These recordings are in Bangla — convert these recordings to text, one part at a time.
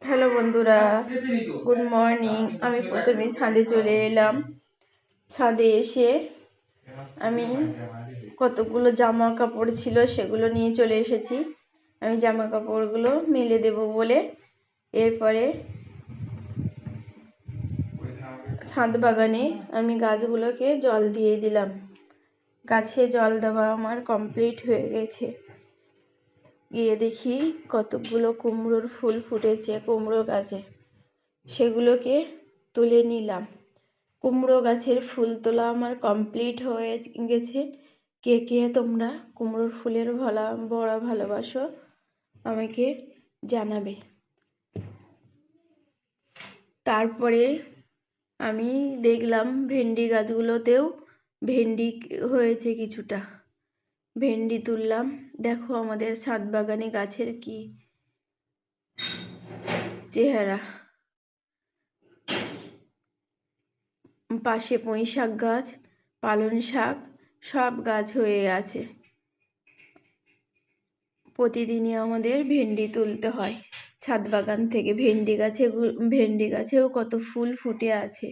হ্যালো বন্ধুরা, গুড মর্নিং। আমি প্রথমে ছাদে চলে এলাম। ছাদে এসে আমি কতগুলো জামা কাপড় ছিল সেগুলো নিয়ে চলে এসেছি। আমি জামা কাপড়গুলো মেলে দেব বলে এরপরে ছাদ বাগানে আমি গাছগুলোকে জল দিয়ে দিলাম। গাছে জল দেওয়া আমার কমপ্লিট হয়ে গেছে। গিয়ে দেখি কতগুলো কুমড়োর ফুল ফুটেছে কুমড়ো গাছে, সেগুলোকে তুলে নিলাম। কুমড়ো গাছের ফুল তোলা আমার কমপ্লিট হয়ে গেছে। কে কে তোমরা কুমড়োর ফুলের বড়া ভালোবাসো আমাকে জানাবে। তারপরে আমি দেখলাম ভেন্ডি গাছগুলোতেও ভেন্ডি হয়েছে কিছুটা। ভেন্ডি তুললাম। দেখো আমাদের ছাদ বাগানে গাছের কি চেহারা। পাশে পুঁই শাক গাছ, পালং শাক সব গাছ হয়ে আছে। প্রতিদিনই আমাদের ভেন্ডি তুলতে হয় ছাদ বাগান থেকে। ভেন্ডি গাছেও কত ফুল ফুটে আছে।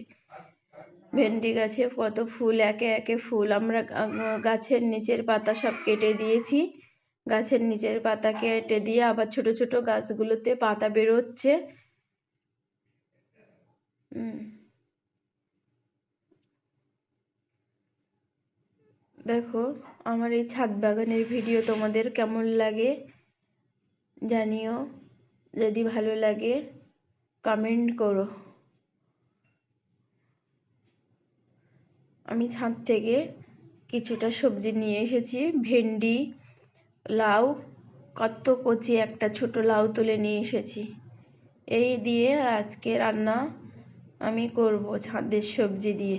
ভেন্ডি গাছে কত ফুল, একে একে ফুল। আমরা গাছের নিচের পাতা সব কেটে দিয়েছি। গাছের নিচের পাতা কেটে দিয়ে আবার ছোট ছোট গাছগুলোতে পাতা বেরোচ্ছে। দেখো আমার এই ছাদ বাগানের ভিডিও তোমাদের কেমন লাগে জানিও। যদি ভালো লাগে কমেন্ট করো। আমি ছাদ থেকে কিছুটা সবজি নিয়ে এসেছি। ভেন্ডি, লাউ, কত কচি একটা ছোট লাউ তুলে নিয়ে এসেছি। এই দিয়ে আজকে রান্না আমি করব ছাদের সবজি দিয়ে।